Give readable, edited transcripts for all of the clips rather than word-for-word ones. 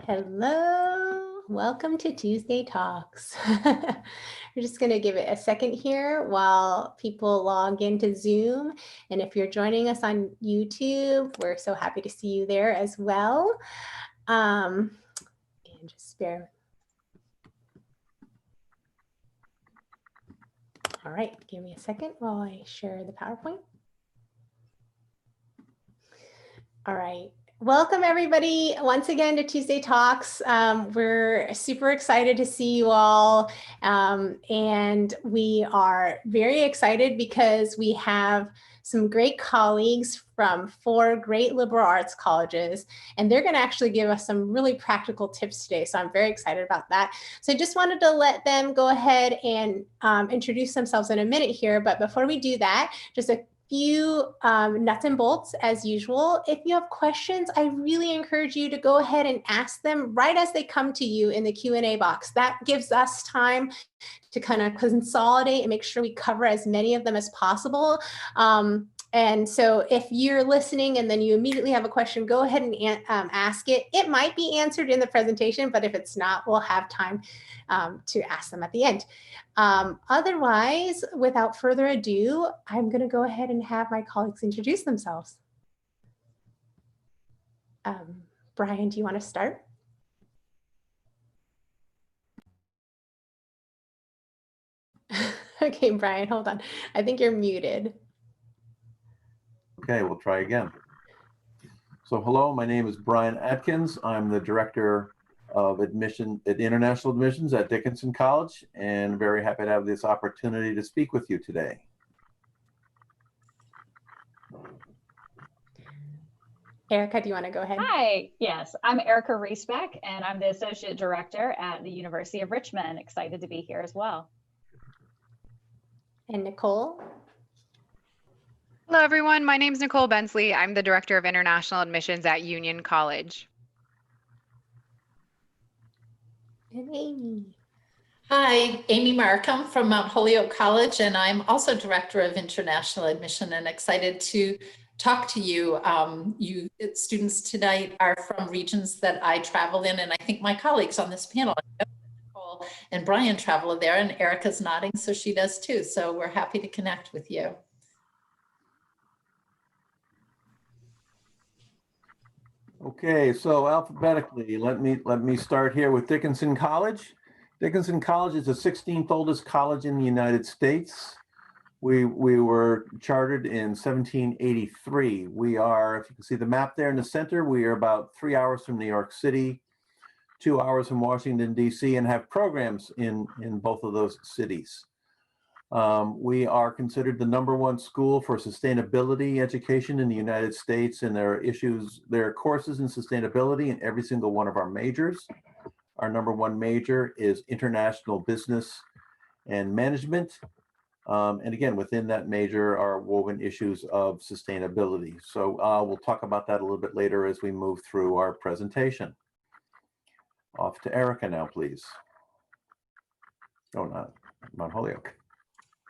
Hello, welcome to Tuesday Talks. We're just going to give it a second here while people log into Zoom. And if you're joining us on YouTube, we're so happy to see you there as well. And just bear. All right, give me a second while I share the PowerPoint. All right. Welcome everybody once again to Tuesday Talks. We're super excited to see you all. And we are very excited because we have some great colleagues from 4 great liberal arts colleges, and they're going to actually give us some really practical tips today. So I'm very excited about that. So I just wanted to let them go ahead and introduce themselves in a minute here. But before we do that, just a few nuts and bolts as usual. If you have questions, I really encourage you to go ahead and ask them right as they come to you in the Q&A box. That gives us time to kind of consolidate and make sure we cover as many of them as possible. And so if you're listening and then you immediately have a question, go ahead and ask it. It might be answered in the presentation, but if it's not, we'll have time to ask them at the end. Otherwise, without further ado, I'm going to go ahead and have my colleagues introduce themselves. Brian, do you want to start? Okay, Brian, hold on. I think you're muted. Okay, we'll try again. So hello, my name is Brian Atkins. I'm the Director of International Admissions at Dickinson College, and very happy to have this opportunity to speak with you today. Erica, do you want to go ahead? Hi, yes, I'm Erica Reesbeck, and I'm the Associate Director at the University of Richmond. Excited to be here as well. And Nicole? Hello, everyone. My name is Nicole Bensley. I'm the Director of International Admissions at Union College. And Amy. Hi, Amy Markham from Mount Holyoke College, and I'm also Director of International Admission and excited to talk to you. You students tonight are from regions that I travel in, and I think my colleagues on this panel, Nicole and Brian, travel there, and Erica's nodding, so she does too. So we're happy to connect with you. Okay, so alphabetically, let me start here with Dickinson College. Dickinson College is the 16th oldest college in the United States. We were chartered in 1783. We are, if you can see the map there in the center, we are about 3 hours from New York City, 2 hours from Washington, D.C., and have programs in both of those cities. We are considered the #1 school for sustainability education in the United States, and there are courses in sustainability in every single one of our majors. Our #1 major is international business and management. And again, within that major are woven issues of sustainability. So we'll talk about that a little bit later as we move through our presentation. Off to Erica now, please. Oh, not Mount Holyoke.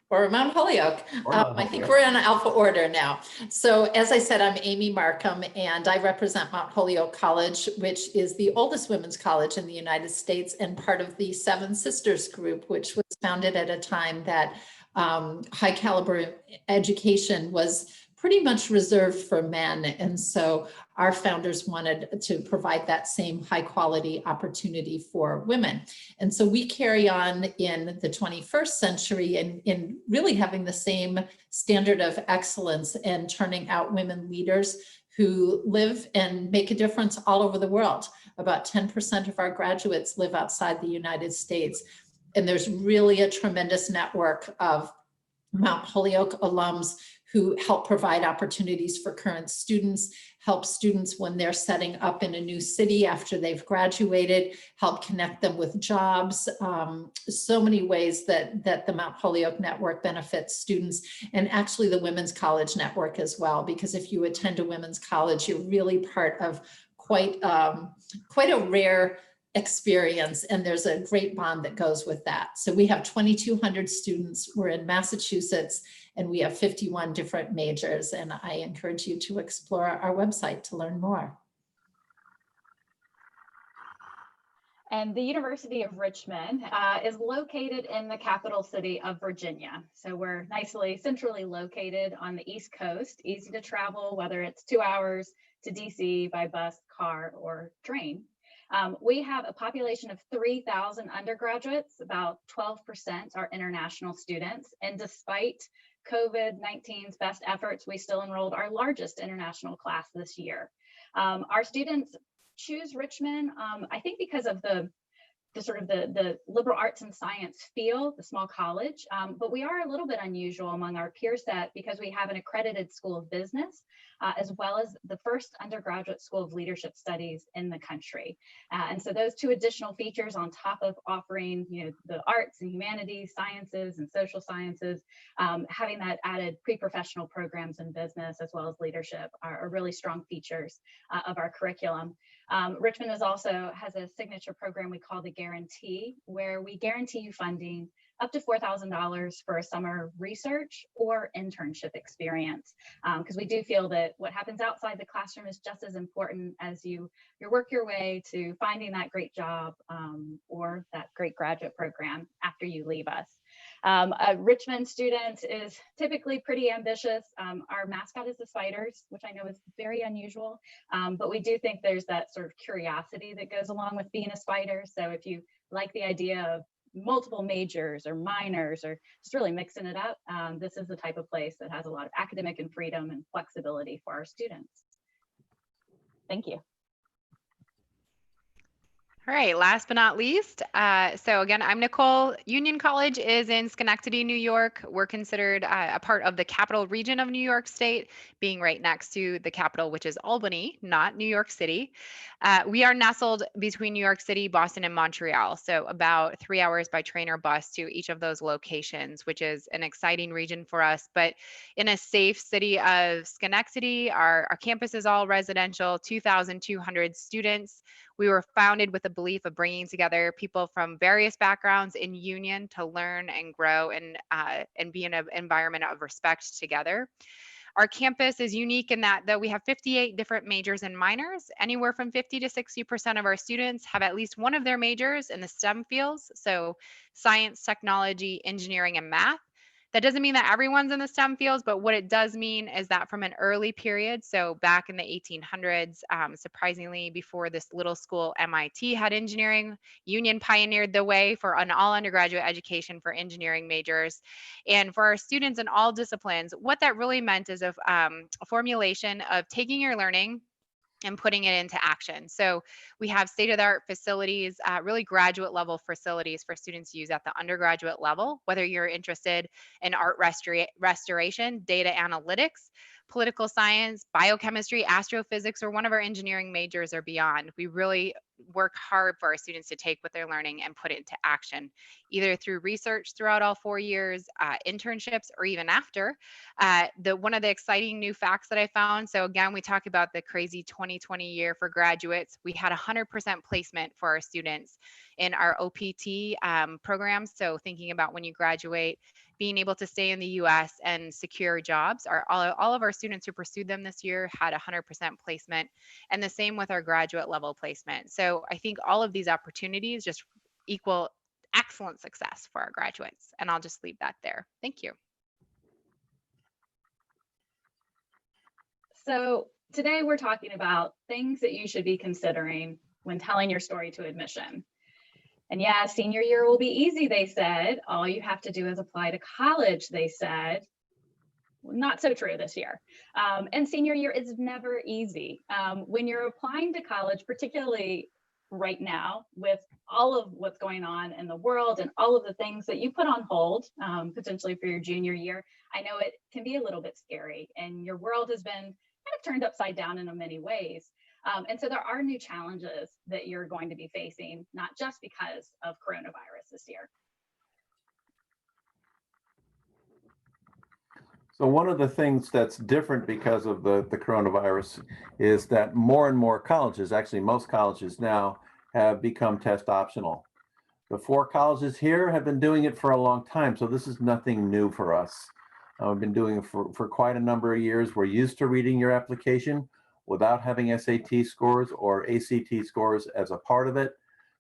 Or Mount Holyoke. I think we're in alpha order now. So as I said, I'm Amy Markham, and I represent Mount Holyoke College, which is the oldest women's college in the United States and part of the Seven Sisters group, which was founded at a time that high caliber education was pretty much reserved for men. And so our founders wanted to provide that same high quality opportunity for women. And so we carry on in the 21st century in really having the same standard of excellence and turning out women leaders who live and make a difference all over the world. About 10% of our graduates live outside the United States. And there's really a tremendous network of Mount Holyoke alums who help provide opportunities for current students, help students when they're setting up in a new city after they've graduated, help connect them with jobs. So many ways that the Mount Holyoke network benefits students, and actually the Women's College network as well, because if you attend a women's college, you're really part of quite a rare experience, and there's a great bond that goes with that. So we have 2,200 students. We're in Massachusetts, and we have 51 different majors, and I encourage you to explore our website to learn more. And the University of Richmond is located in the capital city of Virginia. So we're nicely centrally located on the East Coast, easy to travel, whether it's 2 hours to DC by bus, car, or train. We have a population of 3,000 undergraduates, about 12% are international students. And despite COVID-19's best efforts, we still enrolled our largest international class this year. Our students choose Richmond, I think because of the liberal arts and science feel, the small college, but we are a little bit unusual among our peer set because we have an accredited school of business, as well as the first undergraduate school of leadership studies in the country. And so those two additional features on top of offering, the arts and humanities, sciences and social sciences, having that added pre-professional programs in business as well as leadership are really strong features of our curriculum. Richmond also has a signature program we call the Guarantee, where we guarantee you funding up to $4,000 for a summer research or internship experience, because we do feel that what happens outside the classroom is just as important as you work your way to finding that great job or that great graduate program after you leave us. A Richmond student is typically pretty ambitious. Our mascot is the spiders, which I know is very unusual, but we do think there's that sort of curiosity that goes along with being a spider. So if you like the idea of multiple majors or minors or just really mixing it up, this is the type of place that has a lot of academic and freedom and flexibility for our students. Thank you. All right, last but not least, so again, I'm Nicole. Union College is in Schenectady, New York. We're considered a part of the capital region of New York State, being right next to the capital, which is Albany, not New York City. We are nestled between New York City, Boston, and Montreal, so about 3 hours by train or bus to each of those locations, which is an exciting region for us. But in a safe city of Schenectady, our campus is all residential, 2,200 students. We were founded with a belief of bringing together people from various backgrounds in Union to learn and grow and be in an environment of respect together. Our campus is unique in that we have 58 different majors and minors. Anywhere from 50 to 60% of our students have at least one of their majors in the STEM fields, so science, technology, engineering, and math. That doesn't mean that everyone's in the STEM fields, but what it does mean is that from an early period, so back in the 1800s, surprisingly, before this little school, MIT had engineering, Union pioneered the way for an all undergraduate education for engineering majors. And for our students in all disciplines, what that really meant is a formulation of taking your learning and putting it into action. So we have state-of-the-art facilities, really graduate level facilities for students to use at the undergraduate level, whether you're interested in art restoration, data analytics, political science, biochemistry, astrophysics, or one of our engineering majors or beyond. We really work hard for our students to take what they're learning and put it into action, either through research throughout all 4 years, internships, or even after. One of the exciting new facts that I found, so again, we talk about the crazy 2020 year for graduates. We had 100% placement for our students in our OPT programs. So thinking about when you graduate, being able to stay in the US and secure jobs. All of our students who pursued them this year had 100% placement, and the same with our graduate level placement. So I think all of these opportunities just equal excellent success for our graduates. And I'll just leave that there. Thank you. So today we're talking about things that you should be considering when telling your story to admission. And yeah, senior year will be easy, they said. All you have to do is apply to college, they said. Not so true this year. And senior year is never easy. When you're applying to college, particularly right now with all of what's going on in the world and all of the things that you put on hold, potentially for your junior year, I know it can be a little bit scary, and your world has been kind of turned upside down in many ways. And so there are new challenges that you're going to be facing, not just because of coronavirus this year. So one of the things that's different because of the coronavirus is that more and more colleges, actually most colleges now, have become test optional. The 4 colleges here have been doing it for a long time, so this is nothing new for us. We've been doing it for quite a number of years. We're used to reading your application without having SAT scores or ACT scores as a part of it.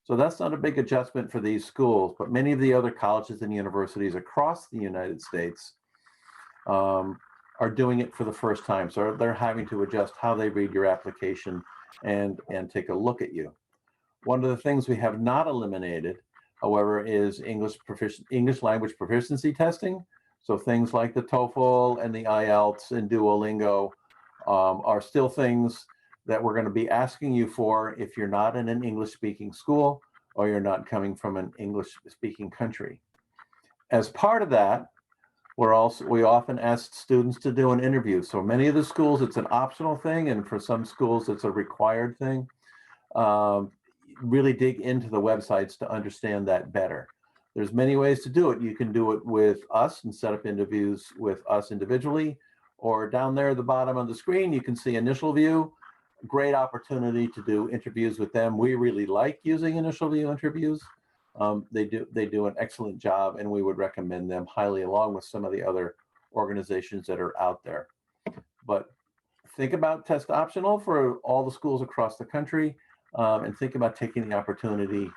So that's not a big adjustment for these schools, but many of the other colleges and universities across the United States are doing it for the first time. So they're having to adjust how they read your application and take a look at you. One of the things we have not eliminated, however, is English language proficiency testing. So things like the TOEFL and the IELTS and Duolingo are still things that we're going to be asking you for if you're not in an English-speaking school or you're not coming from an English-speaking country. As part of that, we often ask students to do an interview. So many of the schools, it's an optional thing, and for some schools, it's a required thing. Really dig into the websites to understand that better. There's many ways to do it. You can do it with us and set up interviews with us individually, or down there at the bottom of the screen, you can see InitialView. Great opportunity to do interviews with them. We really like using InitialView interviews. They do an excellent job, and we would recommend them highly, along with some of the other organizations that are out there. But think about test optional for all the schools across the country, and think about taking the opportunity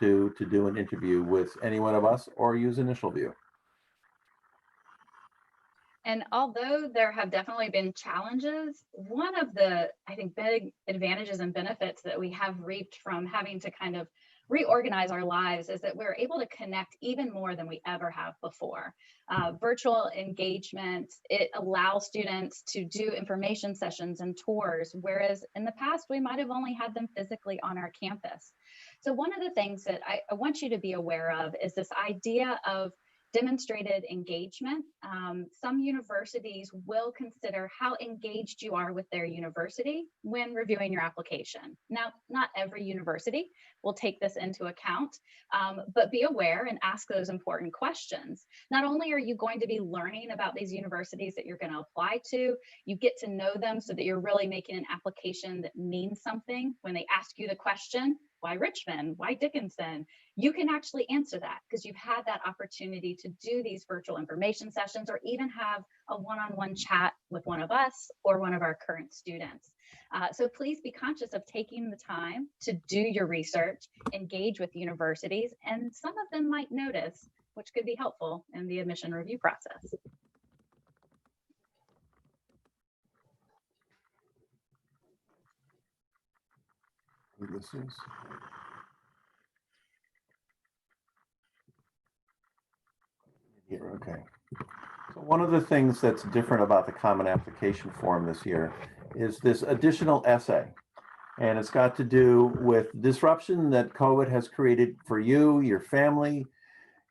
to do an interview with any one of us or use InitialView. And although there have definitely been challenges, one of the, I think, big advantages and benefits that we have reaped from having to kind of reorganize our lives is that we're able to connect even more than we ever have before. Virtual engagement, it allows students to do information sessions and tours, whereas in the past, we might have only had them physically on our campus. So one of the things that I want you to be aware of is this idea of demonstrated engagement. Some universities will consider how engaged you are with their university when reviewing your application. Now, not every university will take this into account, but be aware and ask those important questions. Not only are you going to be learning about these universities that you're going to apply to, you get to know them so that you're really making an application that means something. When they ask you the question, why Richmond? Why Dickinson? You can actually answer that because you've had that opportunity to do these virtual information sessions or even have a one-on-one chat with one of us or one of our current students. So please be conscious of taking the time to do your research, engage with universities, and some of them might notice, which could be helpful in the admission review process. This is. Here, okay. So one of the things that's different about the Common Application Form this year is this additional essay. And it's got to do with disruption that COVID has created for you, your family,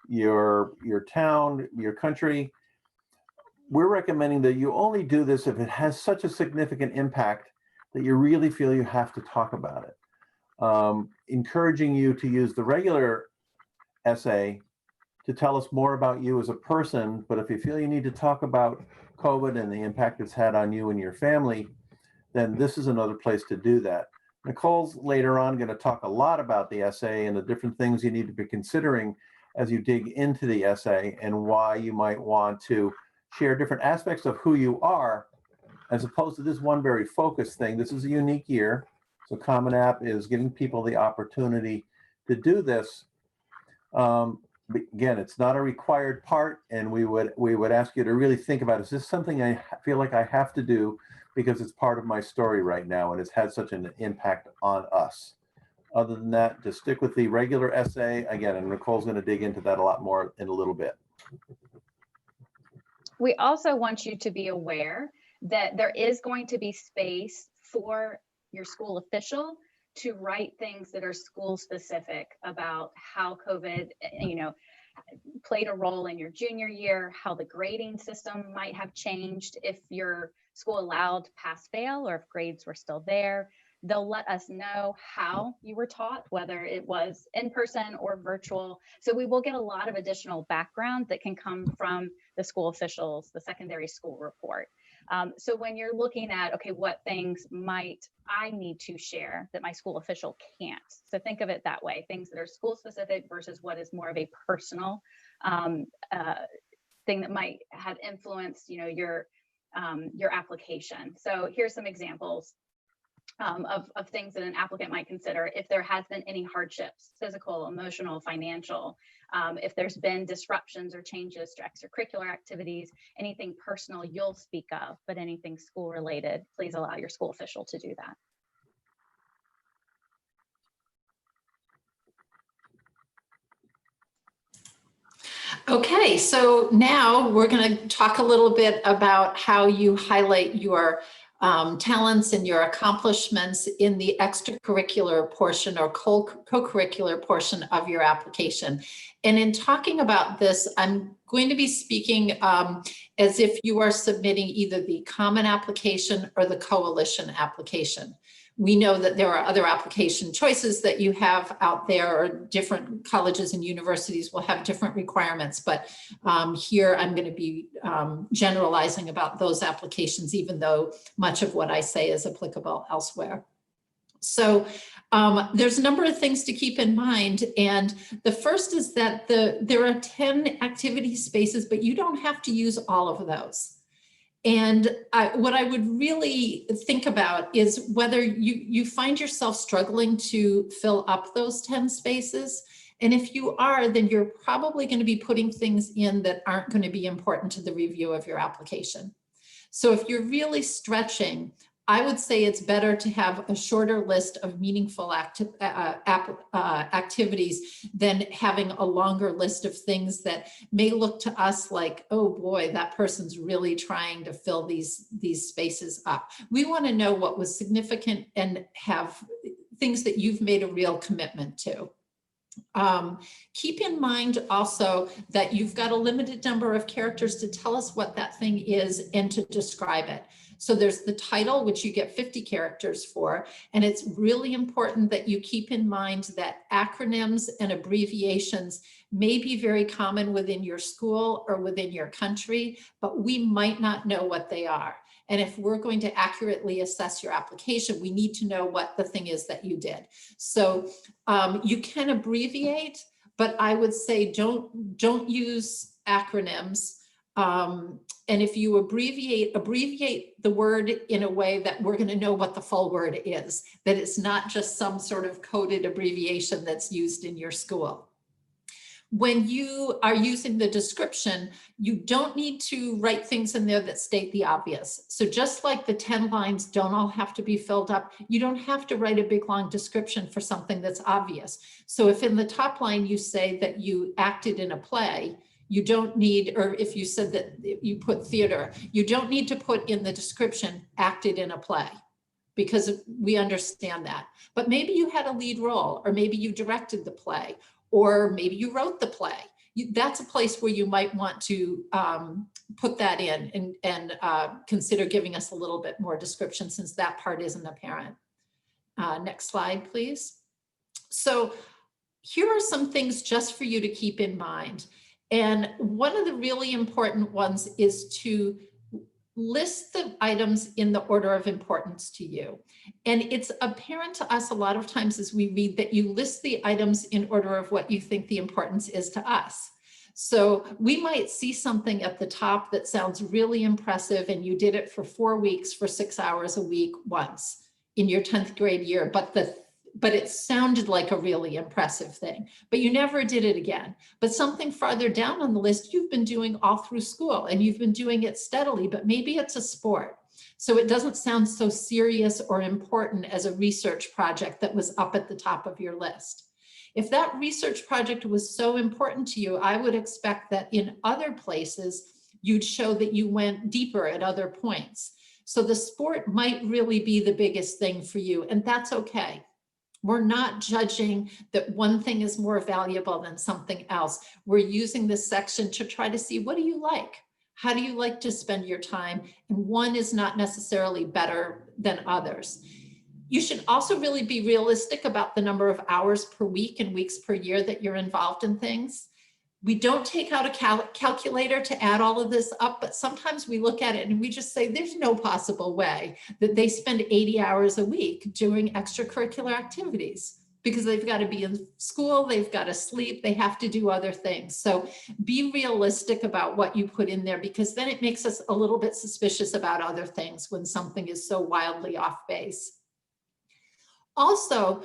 your town, your country. We're recommending that you only do this if it has such a significant impact that you really feel you have to talk about it. Encouraging you to use the regular essay to tell us more about you as a person, but if you feel you need to talk about COVID and the impact it's had on you and your family, then this is another place to do that. Nicole's later on going to talk a lot about the essay and the different things you need to be considering as you dig into the essay and why you might want to share different aspects of who you are, as opposed to this one very focused thing. This is a unique year. So Common App is giving people the opportunity to do this. Again, it's not a required part, and we would ask you to really think about, is this something I feel like I have to do because it's part of my story right now and it's had such an impact on us. Other than that, just stick with the regular essay again, and Nicole's going to dig into that a lot more in a little bit. We also want you to be aware that there is going to be space for your school official to write things that are school specific about how COVID, played a role in your junior year, how the grading system might have changed if your school allowed pass fail or if grades were still there. They'll let us know how you were taught, whether it was in person or virtual. So we will get a lot of additional background that can come from the school officials, the secondary school report. So when you're looking at, okay, what things might I need to share that my school official can't? So think of it that way, things that are school specific versus what is more of a personal thing that might have influenced, your application. So here's some examples. of things that an applicant might consider if there has been any hardships, physical, emotional, financial, if there's been disruptions or changes to extracurricular activities, anything personal you'll speak of, but anything school related, please allow your school official to do that. Okay, so now we're going to talk a little bit about how you highlight your talents and your accomplishments in the extracurricular portion or co-curricular portion of your application. And in talking about this, I'm going to be speaking as if you are submitting either the common application or the coalition application. We know that there are other application choices that you have out there, or different colleges and universities will have different requirements. But here I'm going to be generalizing about those applications, even though much of what I say is applicable elsewhere. So there's a number of things to keep in mind. And the first is that there are 10 activity spaces, but you don't have to use all of those. And what I would really think about is whether you find yourself struggling to fill up those 10 spaces. And if you are, then you're probably going to be putting things in that aren't going to be important to the review of your application. So if you're really stretching, I would say it's better to have a shorter list of meaningful activities than having a longer list of things that may look to us like, oh boy, that person's really trying to fill these spaces up. We want to know what was significant and have things that you've made a real commitment to. Keep in mind also that you've got a limited number of characters to tell us what that thing is and to describe it. So there's the title, which you get 50 characters for, and it's really important that you keep in mind that acronyms and abbreviations may be very common within your school or within your country, but we might not know what they are. And if we're going to accurately assess your application, we need to know what the thing is that you did. So you can abbreviate, but I would say don't use acronyms. And if you abbreviate the word in a way that we're going to know what the full word is, that it's not just some sort of coded abbreviation that's used in your school. When you are using the description, you don't need to write things in there that state the obvious. So just like the 10 lines don't all have to be filled up, you don't have to write a big long description for something that's obvious. So if in the top line you say that you acted in a play, you don't need, or if you said that you put theater, you don't need to put in the description acted in a play, because we understand that. But maybe you had a lead role, or maybe you directed the play, or maybe you wrote the play. That's a place where you might want to put that in and consider giving us a little bit more description, since that part isn't apparent. Next slide, please. So here are some things just for you to keep in mind. And one of the really important ones is to list the items in the order of importance to you. And it's apparent to us a lot of times as we read that you list the items in order of what you think the importance is to us. So we might see something at the top that sounds really impressive, and you did it for 4 weeks for 6 hours a week once in your 10th grade year, but it sounded like a really impressive thing, but you never did it again. But something farther down on the list, you've been doing all through school, and you've been doing it steadily, but maybe it's a sport. So it doesn't sound so serious or important as a research project that was up at the top of your list. If that research project was so important to you, I would expect that in other places, you'd show that you went deeper at other points. So the sport might really be the biggest thing for you, and that's okay. We're not judging that one thing is more valuable than something else. We're using this section to try to see, what do you like? How do you like to spend your time? And one is not necessarily better than others. You should also really be realistic about the number of hours per week and weeks per year that you're involved in things. We don't take out a calculator to add all of this up, but sometimes we look at it and we just say, there's no possible way that they spend 80 hours a week doing extracurricular activities, because they've got to be in school, they've got to sleep, they have to do other things. So be realistic about what you put in there, because then it makes us a little bit suspicious about other things when something is so wildly off base. Also,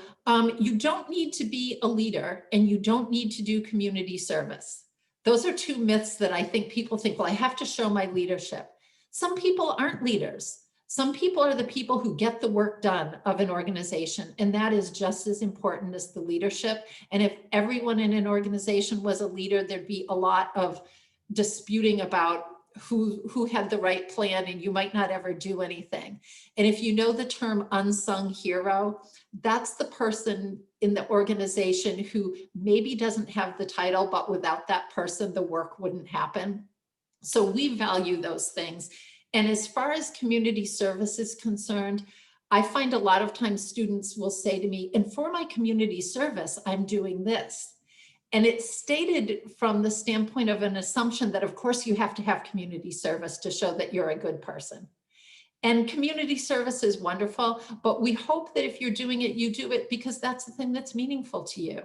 you don't need to be a leader and you don't need to do community service. Those are two myths that I think people think, well, I have to show my leadership. Some people aren't leaders. Some people are the people who get the work done of an organization, and that is just as important as the leadership. And if everyone in an organization was a leader, there'd be a lot of disputing about who had the right plan, and you might not ever do anything. And if you know the term unsung hero, that's the person in the organization who maybe doesn't have the title, but without that person, the work wouldn't happen. So we value those things. And as far as community service is concerned, I find a lot of times students will say to me, and for my community service, I'm doing this. And it's stated from the standpoint of an assumption that, of course, you have to have community service to show that you're a good person. And community service is wonderful, but we hope that if you're doing it, you do it because that's the thing that's meaningful to you.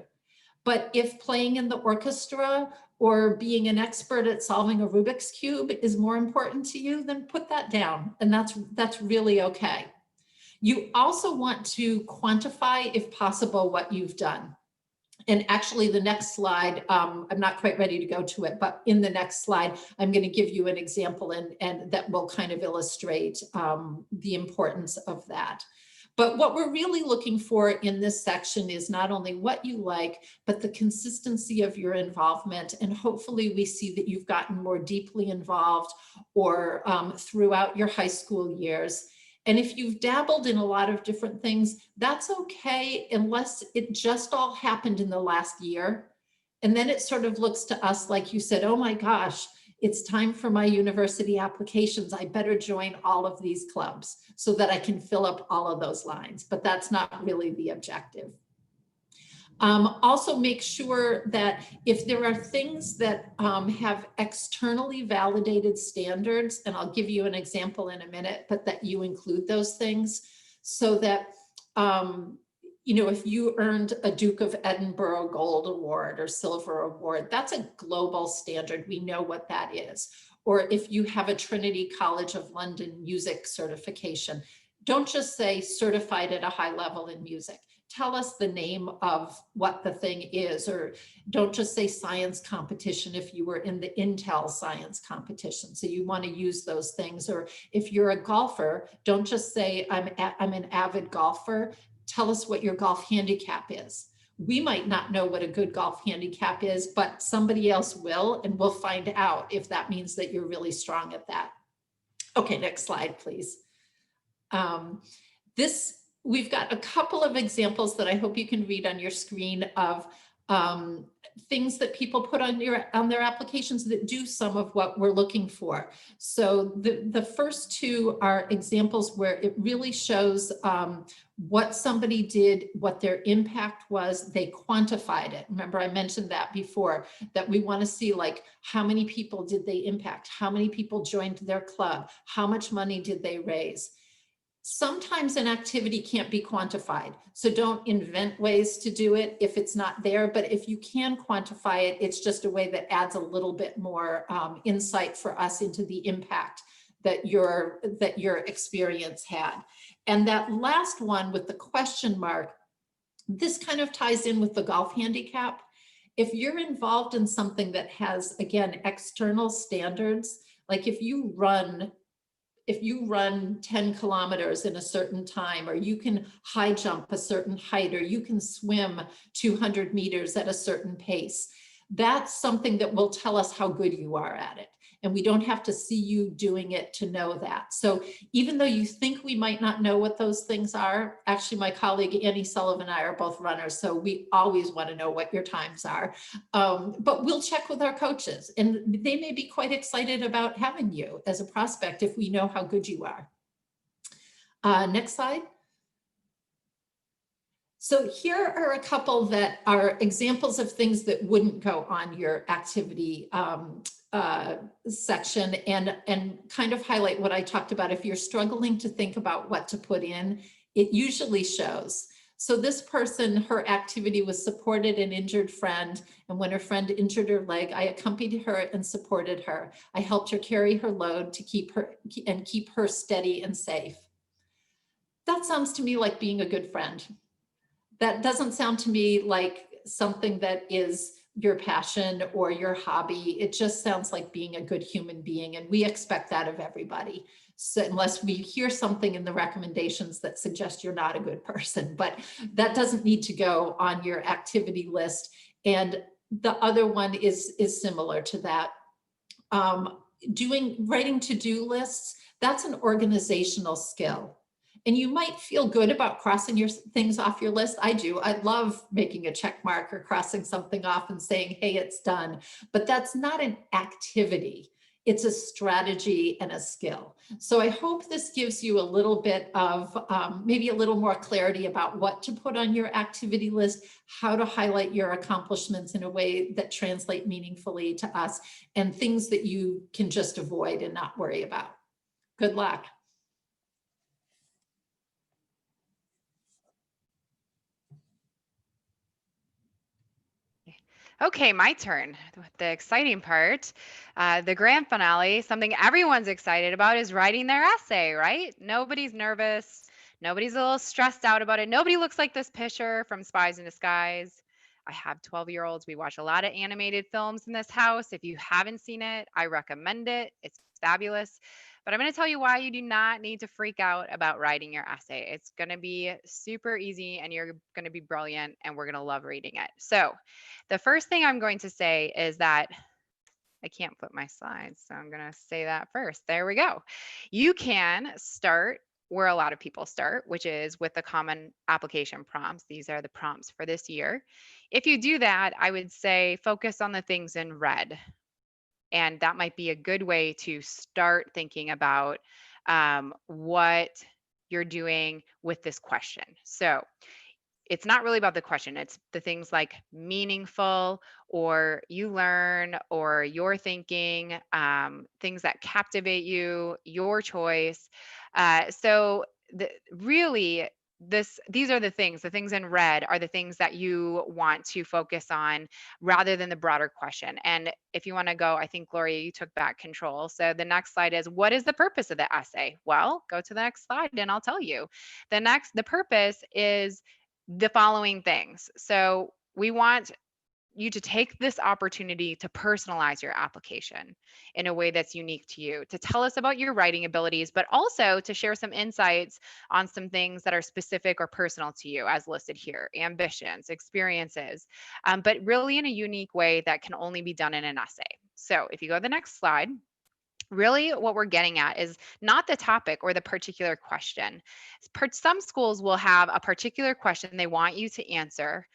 But if playing in the orchestra or being an expert at solving a Rubik's Cube is more important to you, then put that down. And that's really okay. You also want to quantify, if possible, what you've done. And actually the next slide, I'm not quite ready to go to it, but in the next slide, I'm going to give you an example and that will kind of illustrate the importance of that. But what we're really looking for in this section is not only what you like, but the consistency of your involvement. And hopefully we see that you've gotten more deeply involved or throughout your high school years. And if you've dabbled in a lot of different things, that's okay, unless it just all happened in the last year. And then it sort of looks to us like you said, oh my gosh, it's time for my university applications. I better join all of these clubs so that I can fill up all of those lines. But that's not really the objective. Also make sure that if there are things that have externally validated standards, and I'll give you an example in a minute, but that you include those things so that, if you earned a Duke of Edinburgh Gold Award or Silver Award, that's a global standard. We know what that is. Or if you have a Trinity College of London music certification, don't just say certified at a high level in music. Tell us the name of what the thing is, or don't just say science competition if you were in the Intel science competition. So you want to use those things. Or if you're a golfer, don't just say I'm an avid golfer. Tell us what your golf handicap is. We might not know what a good golf handicap is, but somebody else will, and we'll find out if that means that you're really strong at that. Okay, next slide, please. We've got a couple of examples that I hope you can read on your screen of things that people put on their applications that do some of what we're looking for. So the first two are examples where it really shows what somebody did, what their impact was, they quantified it. Remember, I mentioned that before, that we want to see like how many people did they impact, how many people joined their club, how much money did they raise. Sometimes an activity can't be quantified, so don't invent ways to do it if it's not there. But if you can quantify it, it's just a way that adds a little bit more insight for us into the impact that your experience had. And that last one with the question mark, this kind of ties in with the golf handicap. If you're involved in something that has, again, external standards, like if you run 10 kilometers in a certain time, or you can high jump a certain height, or you can swim 200 meters at a certain pace, that's something that will tell us how good you are at it. And we don't have to see you doing it to know that. So even though you think we might not know what those things are, actually my colleague Annie Sullivan and I are both runners, so we always want to know what your times are. But we'll check with our coaches, and they may be quite excited about having you as a prospect if we know how good you are. Next slide. So here are a couple that are examples of things that wouldn't go on your activity section and kind of highlight what I talked about. If you're struggling to think about what to put in, it usually shows. So this person, her activity was supported an injured friend. And when her friend injured her leg, I accompanied her and supported her. I helped her carry her load to keep her steady and safe. That sounds to me like being a good friend. That doesn't sound to me like something that is your passion or your hobby. It just sounds like being a good human being, and we expect that of everybody. So unless we hear something in the recommendations that suggest you're not a good person, but that doesn't need to go on your activity list. And the other one is similar to that. Writing to-do lists, that's an organizational skill. And you might feel good about crossing your things off your list. I do. I love making a check mark or crossing something off and saying, hey, it's done. But that's not an activity. It's a strategy and a skill. So I hope this gives you a little bit of maybe a little more clarity about what to put on your activity list, how to highlight your accomplishments in a way that translate meaningfully to us, and things that you can just avoid and not worry about. Good luck. Okay, my turn. The exciting part, the grand finale, something everyone's excited about is writing their essay, right? Nobody's nervous. Nobody's a little stressed out about it. Nobody looks like this picture from Spies in Disguise. I have 12-year-olds. We watch a lot of animated films in this house. If you haven't seen it, I recommend it. It's fabulous. But I'm going to tell you why you do not need to freak out about writing your essay. It's going to be super easy and you're going to be brilliant and we're going to love reading it. So the first thing I'm going to say is that I can't put my slides, so I'm going to say that first. There we go. You can start where a lot of people start, which is with the common application prompts. These are the prompts for this year. If you do that, I would say focus on the things in red. And that might be a good way to start thinking about what you're doing with this question. So it's not really about the question. It's the things like meaningful, or you learn, or your thinking, things that captivate you, your choice. Really, these are the things in red are the things that you want to focus on rather than the broader question. And if you want to go, I think Gloria, you took back control. So the next slide is, what is the purpose of the essay? Well, go to the next slide and I'll tell you. The purpose is the following things. So we want you to take this opportunity to personalize your application in a way that's unique to you, to tell us about your writing abilities, but also to share some insights on some things that are specific or personal to you, as listed here: ambitions, experiences, but really in a unique way that can only be done in an essay. So if you go to the next slide, really what we're getting at is not the topic or the particular question. Some schools will have a particular question they want you to answer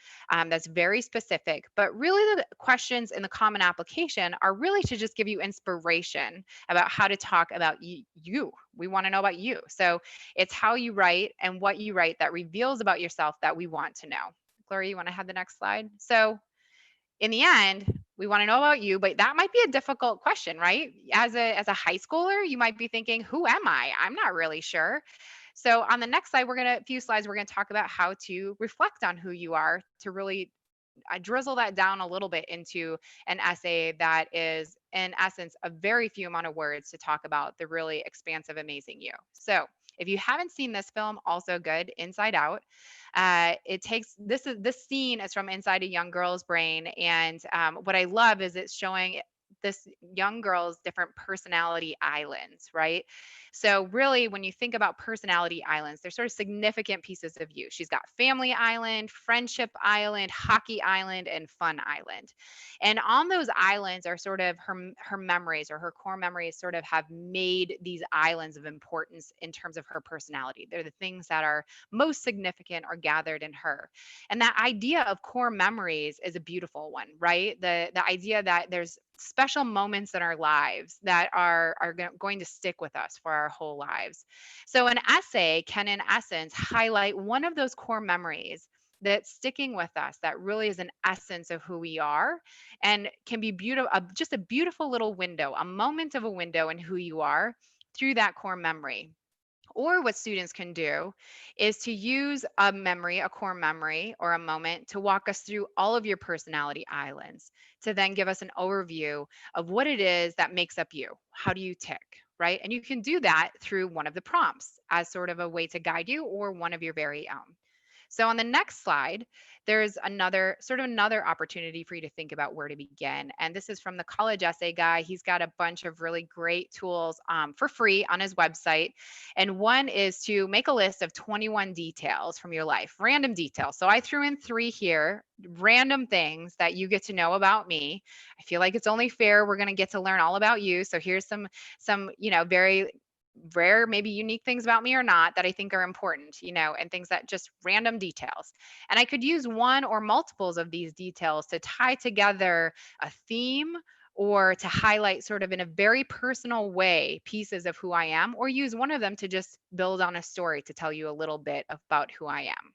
that's very specific, but really the questions in the common application are really to just give you inspiration about how to talk about you. We want to know about you. So it's how you write and what you write that reveals about yourself that we want to know. Gloria, you want to have the next slide? So in the end, we want to know about you, but that might be a difficult question, right? As a high schooler, you might be thinking, who am I? I'm not really sure. So on the next slide, we're going to talk about how to reflect on who you are to really drizzle that down a little bit into an essay that is, in essence, a very few amount of words to talk about the really expansive, amazing you. So if you haven't seen this film, also good, Inside Out. This scene is from inside a young girl's brain, and what I love is it's showing this young girl's different personality islands, right? So really, when you think about personality islands, they're sort of significant pieces of you. She's got family island, friendship island, hockey island, and fun island. And on those islands are sort of her memories, or her core memories sort of have made these islands of importance in terms of her personality. They're the things that are most significant or gathered in her. And that idea of core memories is a beautiful one, right? The idea that there's special moments in our lives that are going to stick with us for our whole lives. So an essay can, in essence, highlight one of those core memories that's sticking with us, that really is an essence of who we are, and can be beautiful, just a beautiful little window, a moment of a window in who you are through that core memory. Or what students can do is to use a memory, a core memory, or a moment to walk us through all of your personality islands, to then give us an overview of what it is that makes up you. How do you tick, right? And you can do that through one of the prompts as sort of a way to guide you, or one of your very own. So on the next slide, there's another opportunity for you to think about where to begin. And this is from the College Essay Guy. He's got a bunch of really great tools for free on his website. And one is to make a list of 21 details from your life, random details. So I threw in 3 here, random things that you get to know about me. I feel like it's only fair. We're going to get to learn all about you. So here's some, very rare, maybe unique things about me or not that I think are important, and things that just random details. And I could use one or multiples of these details to tie together a theme or to highlight sort of in a very personal way pieces of who I am, or use one of them to just build on a story to tell you a little bit about who I am.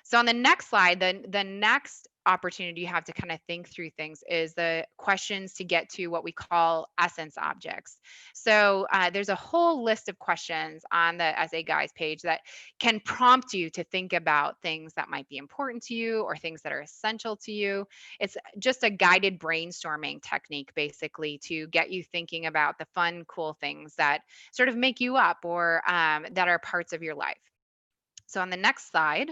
So on the next slide, the next opportunity you have to kind of think through things is the questions to get to what we call essence objects. So there's a whole list of questions on the Essay Guys page that can prompt you to think about things that might be important to you or things that are essential to you. It's just a guided brainstorming technique, basically, to get you thinking about the fun, cool things that sort of make you up or that are parts of your life. So on the next slide,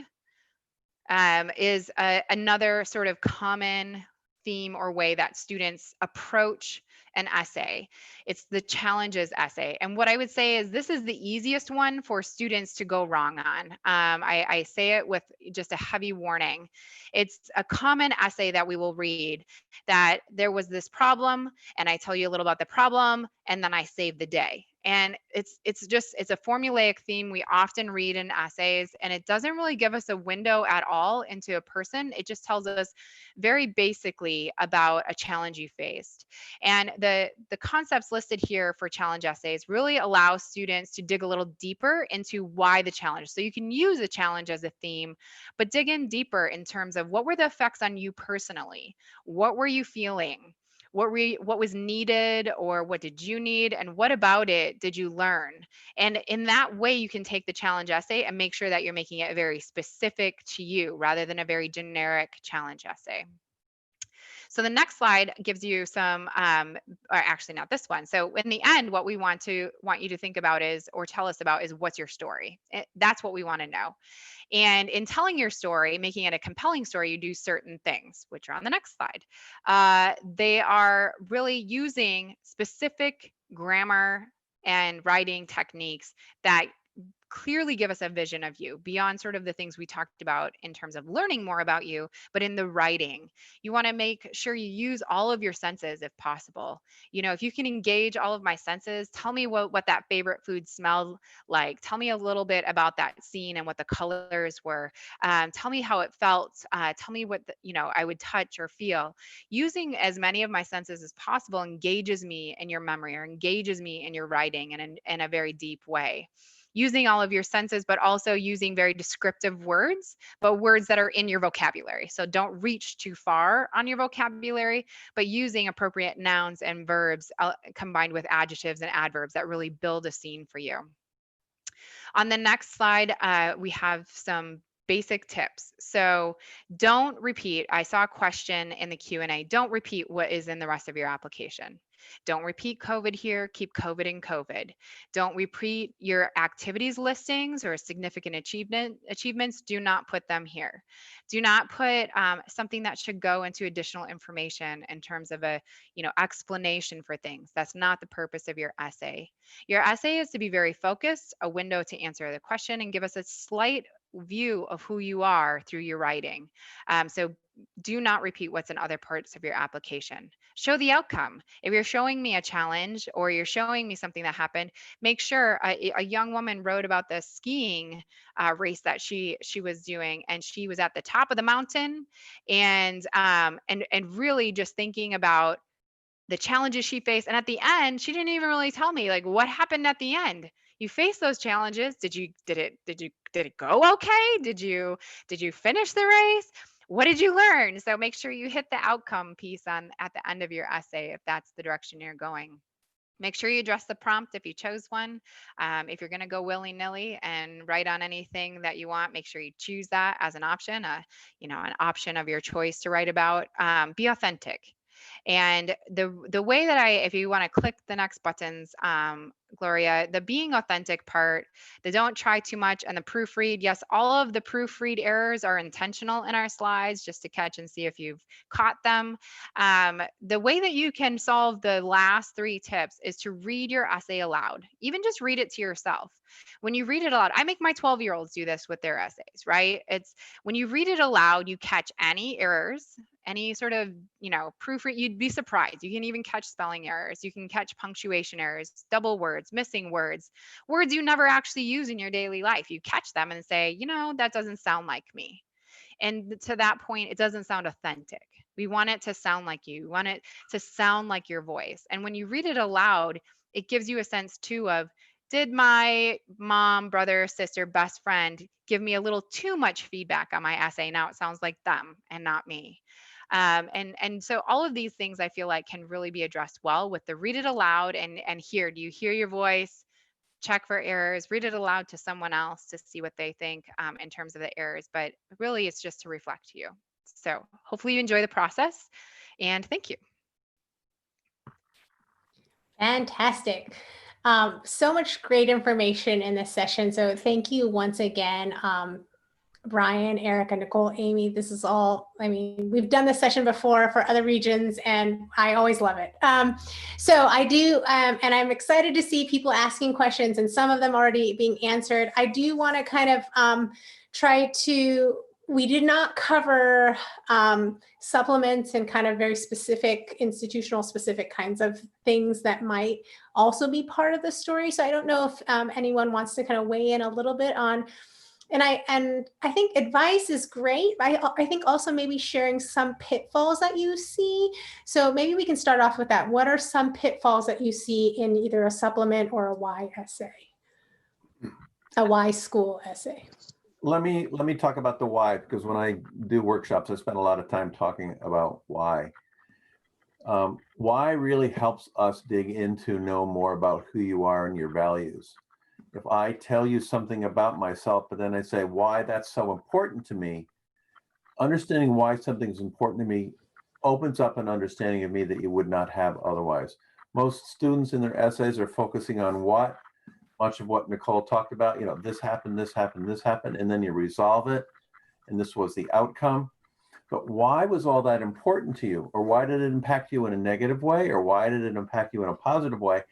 is another sort of common theme or way that students approach an essay. It's the challenges essay. And what I would say is this is the easiest one for students to go wrong on. I say it with just a heavy warning. It's a common essay that we will read that there was this problem and I tell you a little about the problem and then I save the day. And it's a formulaic theme we often read in essays, and it doesn't really give us a window at all into a person. It just tells us very basically about a challenge you faced. And the concepts listed here for challenge essays really allow students to dig a little deeper into why the challenge. So you can use a challenge as a theme, but dig in deeper in terms of what were the effects on you personally? What were you feeling? What was needed, or what did you need, and what about it did you learn? And in that way, you can take the challenge essay and make sure that you're making it very specific to you rather than a very generic challenge essay. So the next slide gives you some, or actually not this one. So in the end, what we want you to think about is, or tell us about, is what's your story? That's what we want to know. And in telling your story, making it a compelling story, you do certain things, which are on the next slide. They are really using specific grammar and writing techniques that clearly give us a vision of you beyond sort of the things we talked about in terms of learning more about you, but in the writing. You want to make sure you use all of your senses if possible. If you can engage all of my senses, tell me what that favorite food smelled like. Tell me a little bit about that scene and what the colors were. Tell me how it felt. Tell me what I would touch or feel. Using as many of my senses as possible engages me in your memory or engages me in your writing in a very deep way. Using all of your senses, but also using very descriptive words, but words that are in your vocabulary. So don't reach too far on your vocabulary, but using appropriate nouns and verbs combined with adjectives and adverbs that really build a scene for you. On the next slide, we have some basic tips. So don't repeat. I saw a question in the Q&A. Don't repeat what is in the rest of your application. Don't repeat COVID here. Keep COVID in COVID. Don't repeat your activities listings or significant achievements. Do not put them here. Do not put something that should go into additional information in terms of a explanation for things. That's not the purpose of your essay. Your essay is to be very focused, a window to answer the question and give us a slight view of who you are through your writing. So do not repeat what's in other parts of your application. Show the outcome. If you're showing me a challenge or you're showing me something that happened, make sure a young woman wrote about the skiing race that she was doing, and she was at the top of the mountain and really just thinking about the challenges she faced. And at the end, she didn't even really tell me like what happened at the end. You faced those challenges. Did it go okay? Did you finish the race? What did you learn? So make sure you hit the outcome piece at the end of your essay if that's the direction you're going. Make sure you address the prompt if you chose one. If you're going to go willy-nilly and write on anything that you want, make sure you choose that as an option, an option of your choice to write about. Be authentic. And the way that if you want to click the next buttons Gloria, the being authentic part, the don't try too much, and the proofread. Yes, all of the proofread errors are intentional in our slides just to catch and see if you've caught them. The way that you can solve the last 3 tips is to read your essay aloud. Even just read it to yourself. When you read it aloud, I make my 12-year-olds do this with their essays, right? It's when you read it aloud, you catch any errors, any sort of, proofread. You'd be surprised. You can even catch spelling errors. You can catch punctuation errors, double words, missing words, words you never actually use in your daily life. You catch them and say, that doesn't sound like me. And to that point, it doesn't sound authentic. We want it to sound like you. We want it to sound like your voice. And when you read it aloud, it gives you a sense too of, did my mom, brother, sister, best friend give me a little too much feedback on my essay? Now it sounds like them and not me. And so all of these things I feel like can really be addressed well with the read it aloud and hear. Do you hear your voice? Check for errors, read it aloud to someone else to see what they think in terms of the errors, but really it's just to reflect you. So hopefully you enjoy the process, and thank you. Fantastic. So much great information in this session. So thank you once again, Brian, Erica, Nicole, Amy. This is all, we've done this session before for other regions and I always love it. So I do, and I'm excited to see people asking questions and some of them already being answered. I do want to kind of we did not cover supplements and kind of very specific institutional specific kinds of things that might also be part of the story. So I don't know if anyone wants to kind of weigh in a little bit on. And I think advice is great. I think also maybe sharing some pitfalls that you see. So maybe we can start off with that. What are some pitfalls that you see in either a supplement or a Y essay, a Y school essay? Let me talk about the why, because when I do workshops, I spend a lot of time talking about why. Why really helps us dig into know more about who you are and your values. If I tell you something about myself, but then I say why that's so important to me, understanding why something is important to me opens up an understanding of me that you would not have otherwise. Most students in their essays are focusing on what, much of what Nicole talked about, this happened, this happened, this happened, and then you resolve it, and this was the outcome. But why was all that important to you? Or why did it impact you in a negative way? Or why did it impact you in a positive way?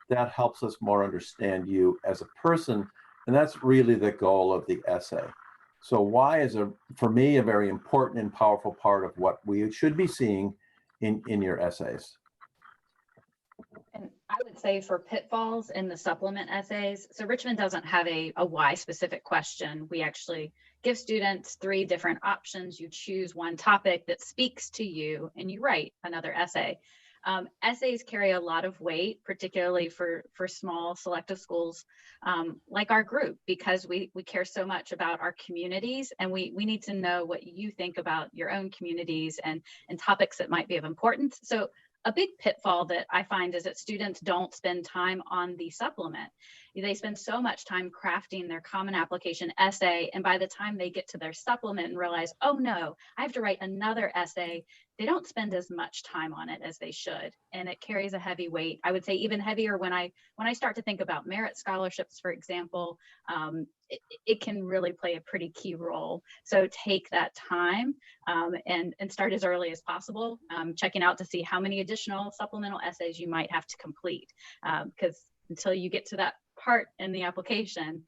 That helps us more understand you as a person. And that's really the goal of the essay. So why is, for me, a very important and powerful part of what we should be seeing in your essays. And I would say for pitfalls in the supplement essays, so Richmond doesn't have a why specific question. We actually give students 3 different options. You choose one topic that speaks to you and you write another essay. Essays carry a lot of weight, particularly for small selective schools like our group, because we care so much about our communities, and we need to know what you think about your own communities and topics that might be of importance. So a big pitfall that I find is that students don't spend time on the supplement. They spend so much time crafting their common application essay, and by the time they get to their supplement and realize, oh no, I have to write another essay, they don't spend as much time on it as they should, and it carries a heavy weight. I would say even heavier when I start to think about merit scholarships, for example. It can really play a pretty key role. So take that time and start as early as possible, checking out to see how many additional supplemental essays you might have to complete, because until you get to that part in the application,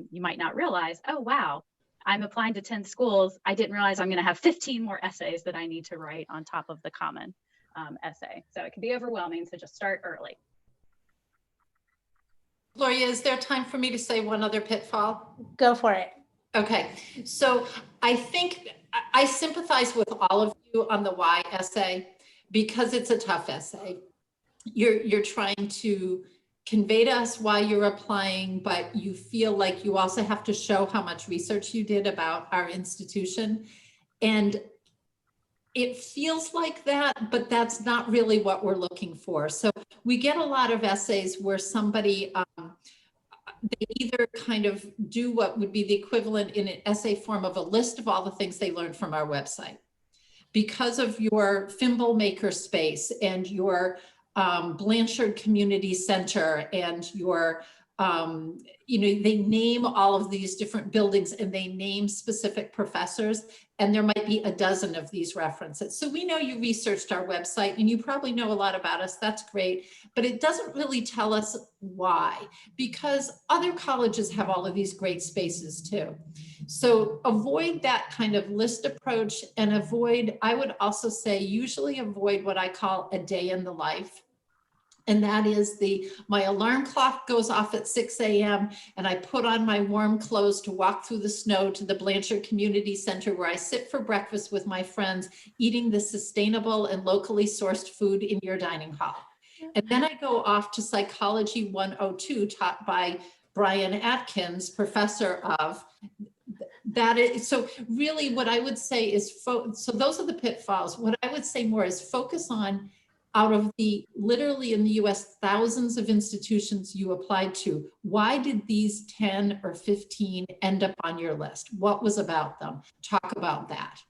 you might not realize, oh wow, I'm applying to 10 schools. I didn't realize I'm going to have 15 more essays that I need to write on top of the common essay. So it can be overwhelming, so just start early. Gloria, is there time for me to say one other pitfall? Go for it. Okay, so I think I sympathize with all of you on the why essay because it's a tough essay. You're trying to convey to us why you're applying, but you feel like you also have to show how much research you did about our institution. And it feels like that, but that's not really what we're looking for. So we get a lot of essays where somebody, they either kind of do what would be the equivalent in an essay form of a list of all the things they learned from our website. Because of your thimble maker space and your Blanchard Community Center and your, they name all of these different buildings and they name specific professors, and there might be a dozen of these references. So we know you researched our website and you probably know a lot about us. That's great, but it doesn't really tell us why, because other colleges have all of these great spaces too. So avoid that kind of list approach, and avoid, I would also say, usually avoid what I call a day in the life. And that is my alarm clock goes off at 6 a.m. and I put on my warm clothes to walk through the snow to the Blanchard Community Center, where I sit for breakfast with my friends, eating the sustainable and locally sourced food in your dining hall. And then I go off to Psychology 102, taught by Brian Atkins, professor of that. So really what I would say is, so those are the pitfalls. What I would say more is focus on, out of the literally in the US, thousands of institutions you applied to, why did these 10 or 15 end up on your list? What was about them? Talk about that.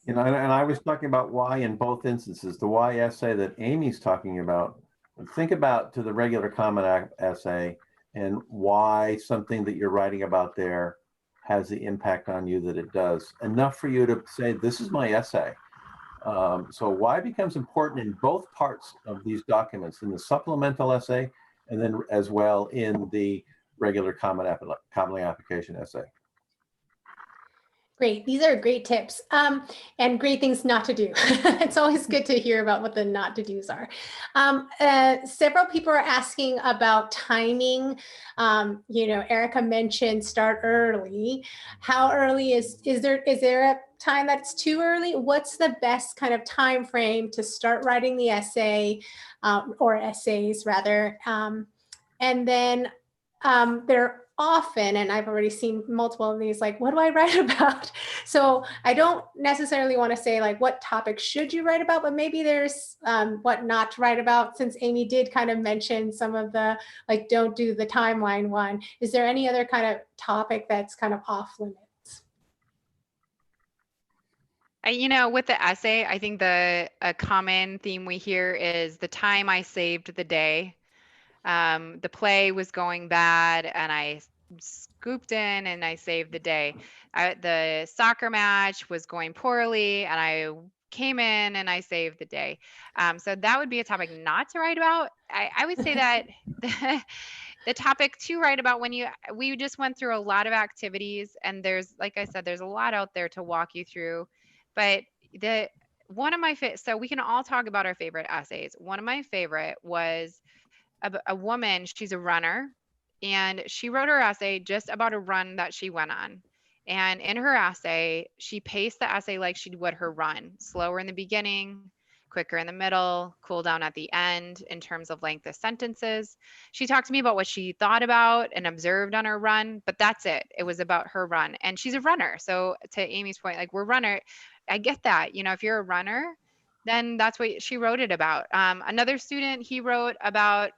And I was talking about why in both instances. The why essay that Amy's talking about, think about to the regular comment essay and why something that you're writing about there has the impact on you that it does. Enough for you to say, this is my essay. So why becomes important in both parts of these documents, in the supplemental essay and then as well in the regular commonly application essay. Great. These are great tips and great things not to do. It's always good to hear about what the not to do's are. Several people are asking about timing. Erica mentioned start early. How early is there a time that's too early? What's the best kind of time frame to start writing the essay or essays rather? And then there often, and I've already seen multiple of these, like, what do I write about? So I don't necessarily want to say like, what topic should you write about, but maybe there's what not to write about, since Amy did kind of mention some of the, like, don't do the timeline one. Is there any other kind of topic that's kind of off limits? With the essay, I think a common theme we hear is the time I saved the day. The play was going bad and I scooped in and I saved the day. The soccer match was going poorly and I came in and I saved the day. So that would be a topic not to write about. I would say that the topic to write about, we just went through a lot of activities, and there's, like I said, there's a lot out there to walk you through. But one of my so we can all talk about our favorite essays. One of my favorite was a woman, she's a runner, and she wrote her essay just about a run that she went on. And in her essay, she paced the essay like she would her run, slower in the beginning, quicker in the middle, cool down at the end in terms of length of sentences. She talked to me about what she thought about and observed on her run, but that's it. It was about her run. And she's a runner. So to Amy's point, like, we're runner. I get that. If you're a runner, then that's what she wrote it about. Another student, he wrote about,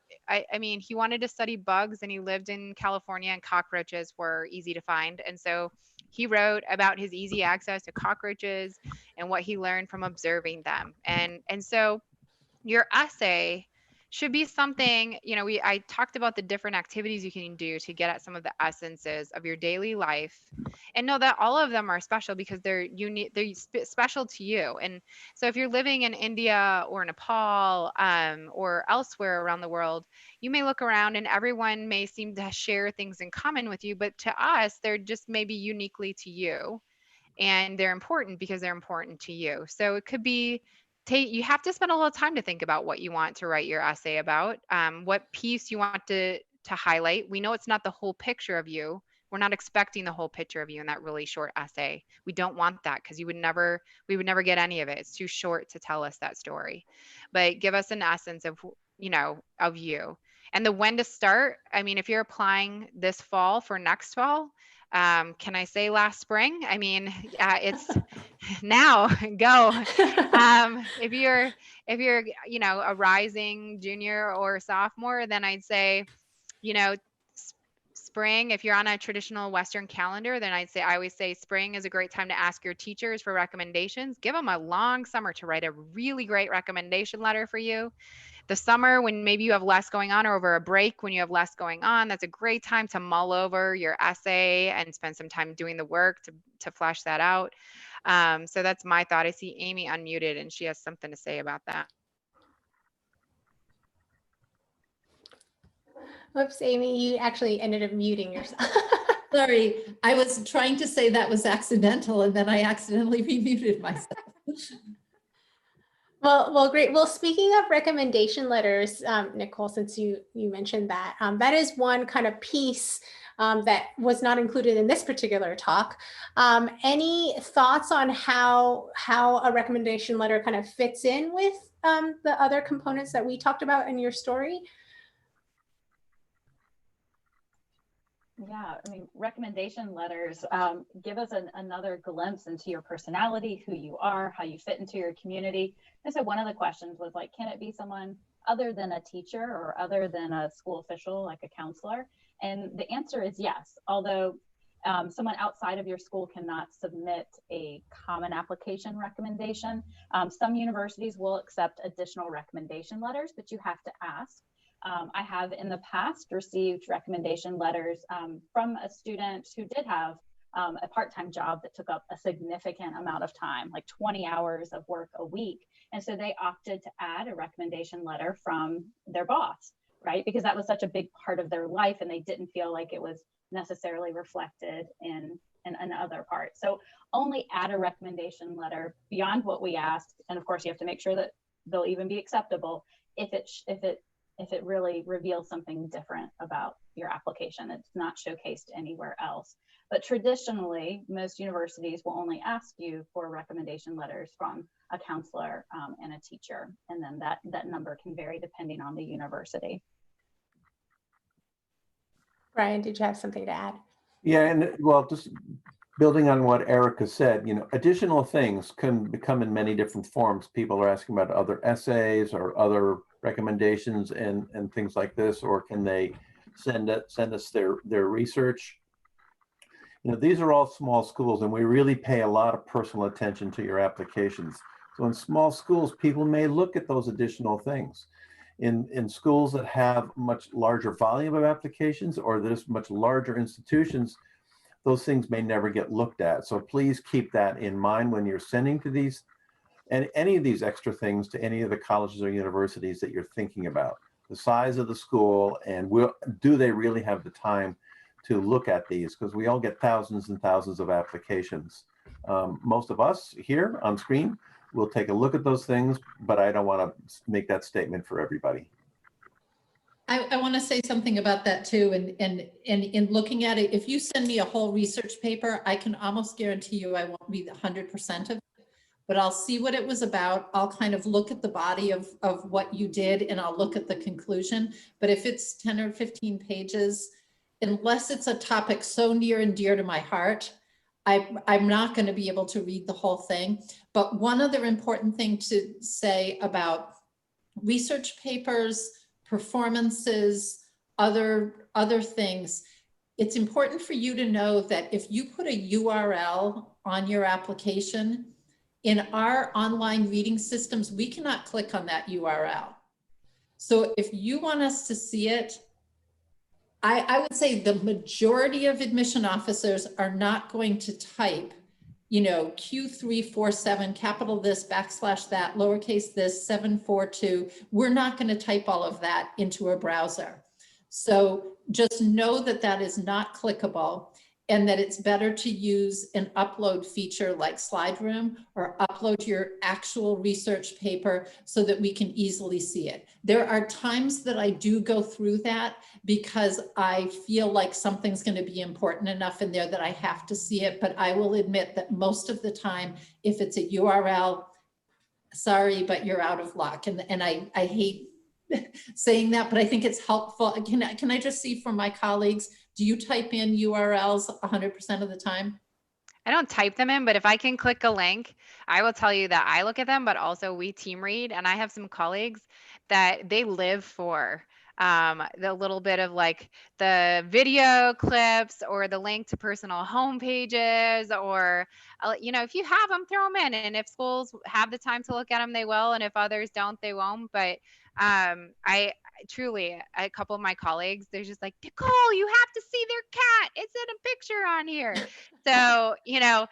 he wanted to study bugs, and he lived in California and cockroaches were easy to find. And so he wrote about his easy access to cockroaches and what he learned from observing them. And so your essay should be something, I talked about the different activities you can do to get at some of the essences of your daily life, and know that all of them are special because they're unique, they're special to you. And so if you're living in India or Nepal or elsewhere around the world, you may look around and everyone may seem to share things in common with you, but to us, they're just maybe uniquely to you. And they're important because they're important to you. So it could be, you have to spend a little time to think about what you want to write your essay about, what piece you want to highlight. We know it's not the whole picture of you. We're not expecting the whole picture of you in that really short essay. We don't want that because we would never get any of it. It's too short to tell us that story. But give us an essence of, of you. And the when to start, if you're applying this fall for next fall, can I say last spring? It's now, go. If you're, a rising junior or sophomore, then I'd say, spring, if you're on a traditional Western calendar, then I always say spring is a great time to ask your teachers for recommendations. Give them a long summer to write a really great recommendation letter for you. The summer, when maybe you have less going on, or over a break when you have less going on, that's a great time to mull over your essay and spend some time doing the work to flesh that out. So that's my thought. I see Amy unmuted and she has something to say about that. Whoops, Amy, you actually ended up muting yourself. Sorry, I was trying to say that was accidental and then I accidentally remuted myself. Well, great. Well, speaking of recommendation letters, Nicole, since you mentioned that, that is one kind of piece that was not included in this particular talk. Any thoughts on how a recommendation letter kind of fits in with the other components that we talked about in your story? Yeah, I mean, recommendation letters give us another glimpse into your personality, who you are, how you fit into your community. And so one of the questions was like, can it be someone other than a teacher or other than a school official, like a counselor? And the answer is yes, although someone outside of your school cannot submit a common application recommendation. Some universities will accept additional recommendation letters, but you have to ask. I have in the past received recommendation letters from a student who did have a part-time job that took up a significant amount of time, like 20 hours of work a week. And so they opted to add a recommendation letter from their boss, right? Because that was such a big part of their life and they didn't feel like it was necessarily reflected in other parts. So only add a recommendation letter beyond what we asked. And of course you have to make sure that they'll even be acceptable if it really reveals something different about your application. It's not showcased anywhere else. But traditionally, most universities will only ask you for recommendation letters from a counselor and a teacher. And then that number can vary depending on the university. Brian, did you have something to add? Yeah, and well, just building on what Erica said, additional things can become in many different forms. People are asking about other essays or other recommendations and things like this, or can they send us their research? These are all small schools and we really pay a lot of personal attention to your applications. So in small schools, people may look at those additional things. In schools that have much larger volume of applications or there's much larger institutions, those things may never get looked at. So please keep that in mind when you're sending to these and any of these extra things to any of the colleges or universities that you're thinking about. The size of the school and do they really have the time to look at these? Because we all get thousands and thousands of applications. Most of us here on screen will take a look at those things, but I don't want to make that statement for everybody. I want to say something about that too. And in looking at it, if you send me a whole research paper, I can almost guarantee you I won't read 100% of it, but I'll see what it was about. I'll kind of look at the body of what you did and I'll look at the conclusion. But if it's 10 or 15 pages, unless it's a topic so near and dear to my heart, I'm not going to be able to read the whole thing. But one other important thing to say about research papers, performances, other things, it's important for you to know that if you put a URL on your application, in our online reading systems, we cannot click on that URL. So if you want us to see it, I would say the majority of admission officers are not going to type, Q347, capital this, backslash that, lowercase this, 742. We're not going to type all of that into a browser. So just know that that is not clickable and that it's better to use an upload feature like SlideRoom or upload your actual research paper so that we can easily see it. There are times that I do go through that because I feel like something's going to be important enough in there that I have to see it. But I will admit that most of the time, if it's a URL, sorry, but you're out of luck. And I hate saying that, but I think it's helpful. Can I just see from my colleagues, do you type in URLs 100% of the time? I don't type them in, but if I can click a link, I will tell you that I look at them, but also we team read. And I have some colleagues that they live for the little bit of like the video clips or the link to personal home pages, or, you know, if you have them, throw them in. And if schools have the time to look at them, they will. And if others don't, they won't. But I truly, a couple of my colleagues, they're just like, Nicole, you have to see their cat. It's in a picture on here. So, you know,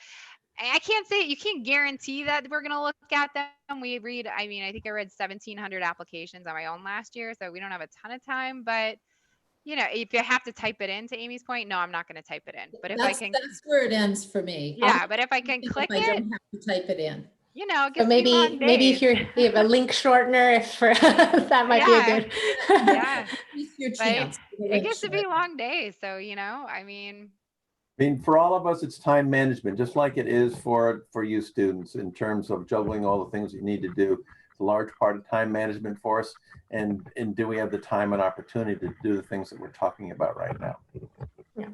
I can't say, you can't guarantee that we're going to look at them. We read, I mean, I think I read 1,700 applications on my own last year, so we don't have a ton of time, but you know, if you have to type it in, to Amy's point, no, I'm not going to type it in. But if I can, That's where it ends for me. yeah, but if I can If click I it, don't have to type it in. you know, it So gets to be long maybe if days. you have a link shortener, if for that might be a Yeah. good. Yeah, Increase your but chance. it gets to be long days. So, you know, I mean, For all of us, it's time management, just like it is for you students in terms of juggling all the things you need to do. It's a large part of time management for us. And do we have the time and opportunity to do the things that we're talking about right now? Yeah.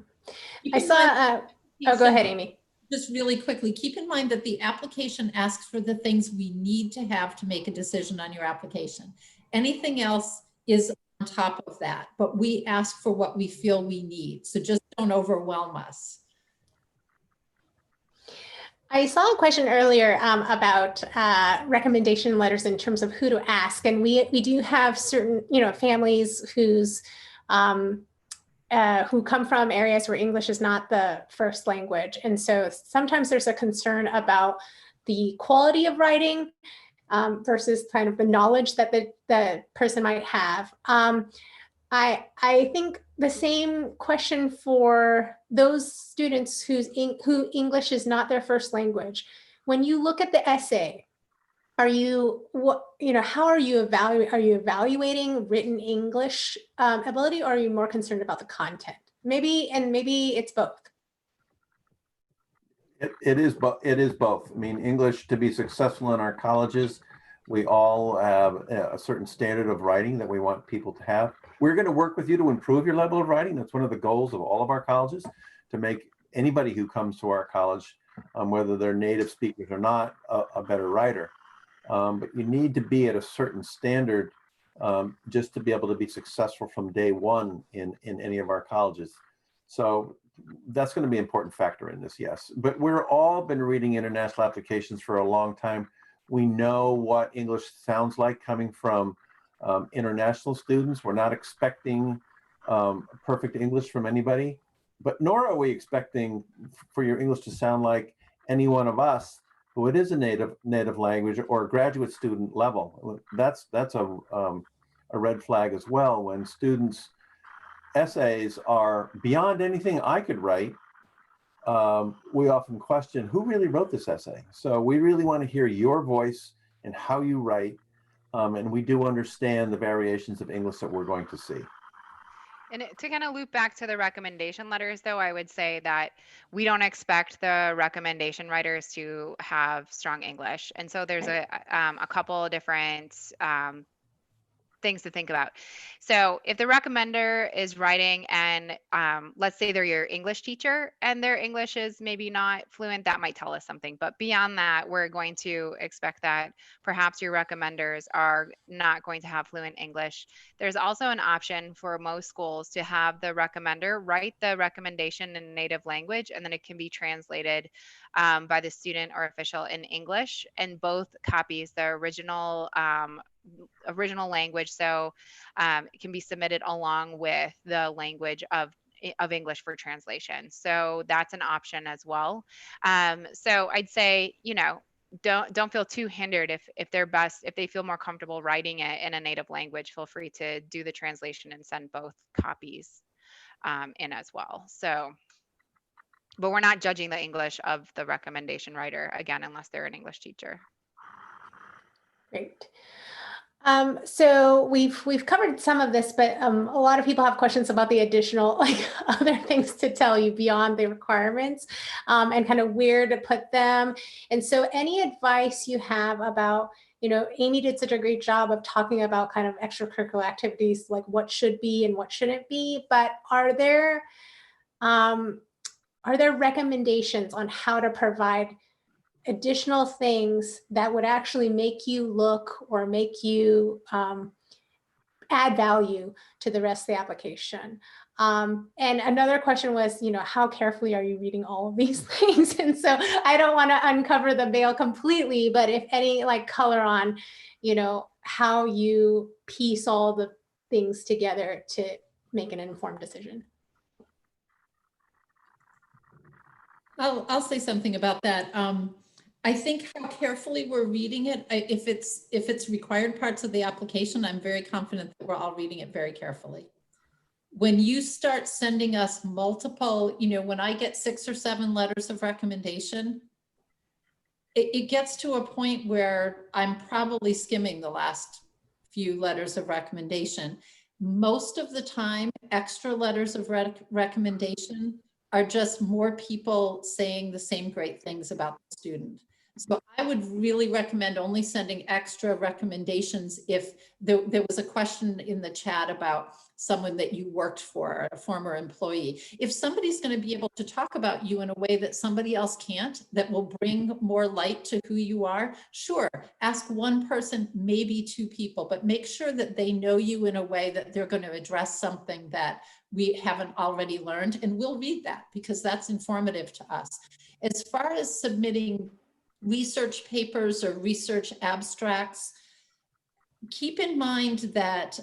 Keep I in saw, mind- oh, go ahead, Amy. Just really quickly, keep in mind that the application asks for the things we need to have to make a decision on your application. Anything else is on top of that, but we ask for what we feel we need. So just don't overwhelm us. I saw a question earlier about recommendation letters in terms of who to ask, and we do have certain, you know, families who come from areas where English is not the first language, and so sometimes there's a concern about the quality of writing versus kind of the knowledge that the person might have. I think the same question for those students who English is not their first language. When you look at the essay, how are you evaluating written English ability, or are you more concerned about the content? Maybe it's both. It is both. I mean, English, to be successful in our colleges, we all have a certain standard of writing that we want people to have. We're going to work with you to improve your level of writing. That's one of the goals of all of our colleges, to make anybody who comes to our college, whether they're native speakers or not, a better writer. But you need to be at a certain standard just to be able to be successful from day one in any of our colleges. So that's going to be an important factor in this, yes. But we're all been reading international applications for a long time. We know what English sounds like coming from international students. We're not expecting perfect English from anybody, but nor are we expecting for your English to sound like any one of us who it is a native language or a graduate student level. That's a red flag as well, when students' essays are beyond anything I could write. We often question who really wrote this essay. So we really want to hear your voice and how you write. And we do understand the variations of English that we're going to see. And to kind of loop back to the recommendation letters, though, I would say that we don't expect the recommendation writers to have strong English. And so there's a couple of different things to think about. So if the recommender is writing and let's say they're your English teacher and their English is maybe not fluent, that might tell us something. But beyond that, we're going to expect that perhaps your recommenders are not going to have fluent English. There's also an option for most schools to have the recommender write the recommendation in native language, and then it can be translated by the student or official in English, and both copies, the original language, so it can be submitted along with the language of English for translation. So that's an option as well. So I'd say, you know, don't feel too hindered if they feel more comfortable writing it in a native language. Feel free to do the translation and send both copies in as well. So, but we're not judging the English of the recommendation writer, again, unless they're an English teacher. Great. So we've covered some of this, but a lot of people have questions about the additional, like, other things to tell you beyond the requirements, and kind of where to put them. And so any advice you have about, you know, Amy did such a great job of talking about kind of extracurricular activities, like what should be and what shouldn't be, but are there recommendations on how to provide additional things that would actually make you look or make you add value to the rest of the application. And another question was, how carefully are you reading all of these things? And so I don't want to uncover the veil completely, but if any color on, how you piece all the things together to make an informed decision. I'll say something about that. I think how carefully we're reading it, if it's required parts of the application, I'm very confident that we're all reading it very carefully. When you start sending us multiple, when I get 6 or 7 letters of recommendation, it gets to a point where I'm probably skimming the last few letters of recommendation. Most of the time, extra letters of recommendation are just more people saying the same great things about the student. So I would really recommend only sending extra recommendations if there was a question in the chat about someone that you worked for, a former employee. If somebody's going to be able to talk about you in a way that somebody else can't, that will bring more light to who you are, sure, ask one person, maybe 2 people, but make sure that they know you in a way that they're going to address something that we haven't already learned, and we'll read that because that's informative to us. As far as submitting research papers or research abstracts, keep in mind that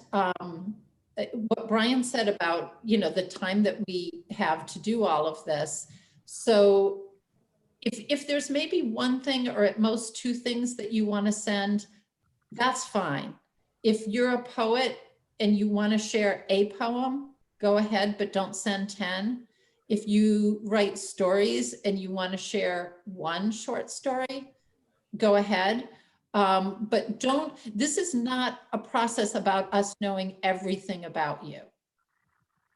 what Brian said about, the time that we have to do all of this. So if there's maybe one thing or at most 2 things that you want to send, that's fine. If you're a poet and you want to share a poem, go ahead, but don't send 10. If you write stories and you want to share 1 short story, go ahead. But this is not a process about us knowing everything about you.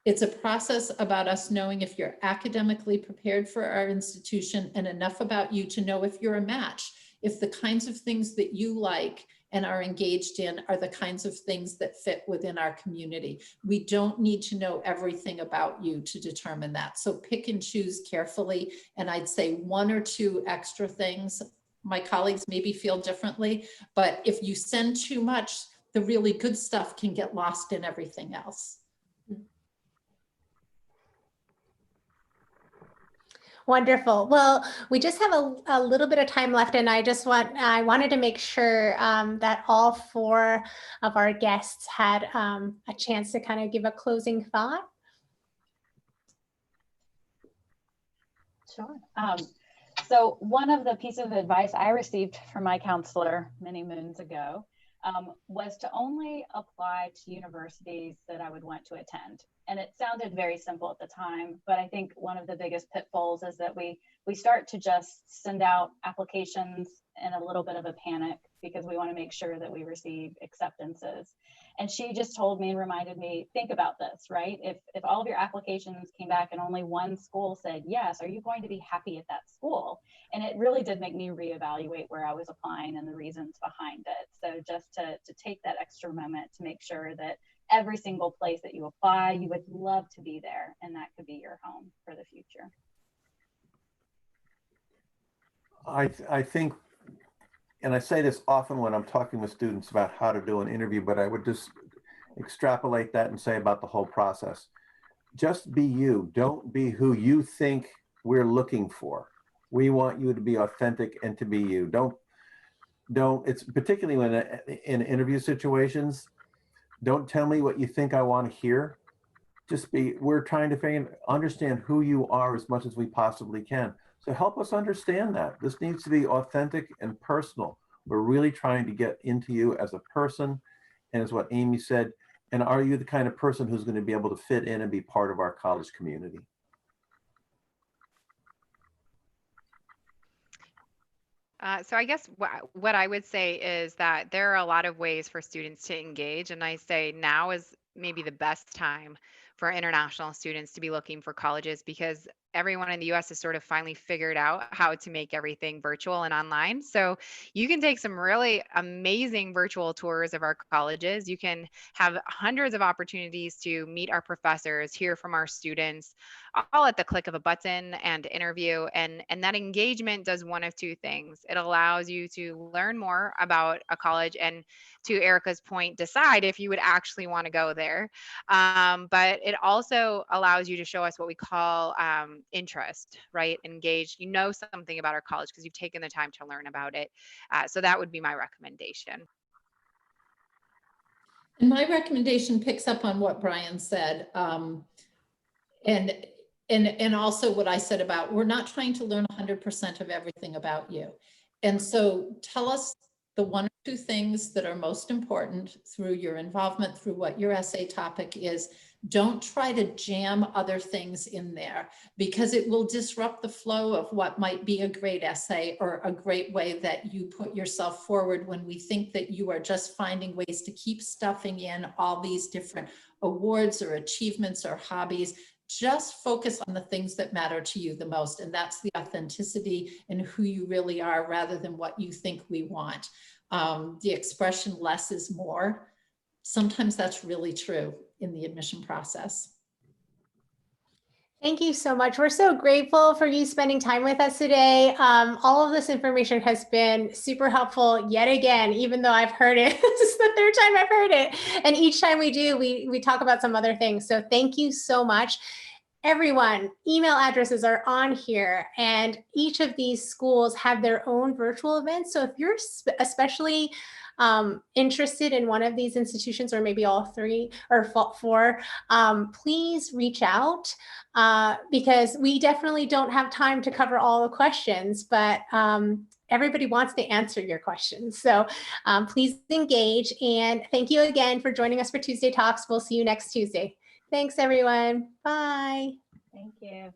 It's a process about us knowing if you're academically prepared for our institution and enough about you to know if you're a match, if the kinds of things that you like and are engaged in are the kinds of things that fit within our community. We don't need to know everything about you to determine that. So pick and choose carefully. And I'd say 1 or 2 extra things. My colleagues maybe feel differently, but if you send too much, the really good stuff can get lost in everything else. Wonderful. Well, we just have a little bit of time left, and I wanted to make sure that all 4 of our guests had a chance to kind of give a closing thought. Sure. So one of the pieces of advice I received from my counselor many moons ago was to only apply to universities that I would want to attend. And it sounded very simple at the time, but I think one of the biggest pitfalls is that we start to just send out applications in a little bit of a panic because we want to make sure that we receive acceptances. And she just told me and reminded me, think about this, right? If all of your applications came back and only 1 school said yes, are you going to be happy at that school? And it really did make me reevaluate where I was applying and the reasons behind it. So just to take that extra moment to make sure that every single place that you apply, you would love to be there, and that could be your home for the future. I think, and I say this often when I'm talking with students about how to do an interview, but I would just extrapolate that and say about the whole process. Just be you. Don't be who you think we're looking for. We want you to be authentic and to be you. Don't, it's particularly when in interview situations, don't tell me what you think I want to hear. Just we're trying to understand who you are as much as we possibly can. So help us understand that. This needs to be authentic and personal. We're really trying to get into you as a person, and as what Amy said, and are you the kind of person who's going to be able to fit in and be part of our college community? So I guess what I would say is that there are a lot of ways for students to engage, and I say now is maybe the best time for international students to be looking for colleges, because everyone in the US has sort of finally figured out how to make everything virtual and online. So you can take some really amazing virtual tours of our colleges. You can have hundreds of opportunities to meet our professors, hear from our students, all at the click of a button and interview. And that engagement does one of two things. It allows you to learn more about a college and, to Erica's point, decide if you would actually want to go there. But it also allows you to show us what we call interest, right? Engaged. You know something about our college because you've taken the time to learn about it. So that would be my recommendation. And my recommendation picks up on what Brian said. And also what I said about, we're not trying to learn 100% of everything about you. And so tell us the one or two things that are most important through your involvement, through what your essay topic is. Don't try to jam other things in there, because it will disrupt the flow of what might be a great essay or a great way that you put yourself forward, when we think that you are just finding ways to keep stuffing in all these different awards or achievements or hobbies. Just focus on the things that matter to you the most. And that's the authenticity and who you really are, rather than what you think we want. The expression less is more. Sometimes that's really true in the admission process. Thank you so much. We're so grateful for you spending time with us today. All of this information has been super helpful yet again, even though I've heard it. This is the third time I've heard it. And each time we do, we talk about some other things. So thank you so much. Everyone, email addresses are on here, and each of these schools have their own virtual events. So if you're especially interested in one of these institutions, or maybe all three or four, please reach out, because we definitely don't have time to cover all the questions, but everybody wants to answer your questions. So please engage, and thank you again for joining us for Tuesday Talks. We'll see you next Tuesday. Thanks, everyone. Bye. Thank you.